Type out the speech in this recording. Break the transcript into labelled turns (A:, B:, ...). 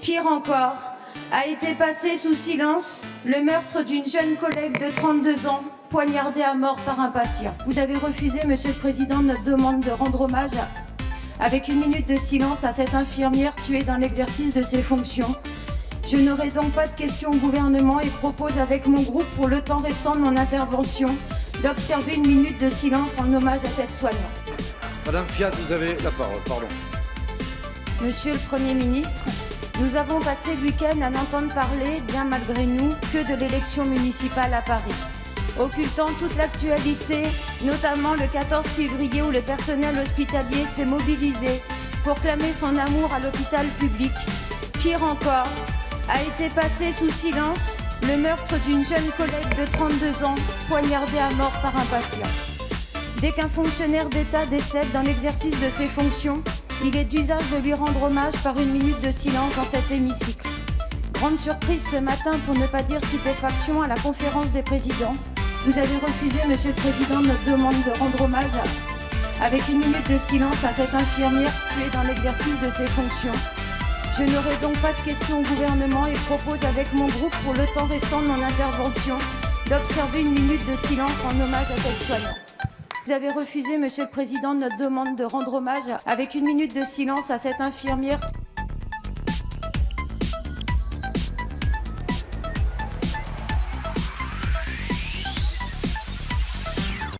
A: Pire encore, a été passé sous silence le meurtre d'une jeune collègue de 32 ans, poignardée à mort par un patient. Vous avez refusé, Monsieur le Président, notre demande de rendre hommage avec une minute de silence à cette infirmière tuée dans l'exercice de ses fonctions. Je n'aurai donc pas de questions au gouvernement et propose avec mon groupe, pour le temps restant de mon intervention, d'observer une minute de silence en hommage à cette soignante.
B: Madame Fiat, vous avez la parole, pardon.
A: Monsieur le Premier ministre, nous avons passé le week-end à n'entendre parler, bien malgré nous, que de l'élection municipale à Paris, occultant toute l'actualité, notamment le 14 février où le personnel hospitalier s'est mobilisé pour clamer son amour à l'hôpital public. Pire encore, a été passé sous silence le meurtre d'une jeune collègue de 32 ans, poignardée à mort par un patient. Dès qu'un fonctionnaire d'État décède dans l'exercice de ses fonctions, il est d'usage de lui rendre hommage par une minute de silence dans cet hémicycle. Grande surprise ce matin, pour ne pas dire stupéfaction, à la conférence des présidents. Vous avez refusé, Monsieur le Président, notre demande de rendre hommage avec une minute de silence à cette infirmière tuée dans l'exercice de ses fonctions. Je n'aurai donc pas de questions au gouvernement et propose avec mon groupe, pour le temps restant de mon intervention, d'observer une minute de silence en hommage à cette soignante. Vous avez refusé, Monsieur le Président, notre demande de rendre hommage avec une minute de silence à cette infirmière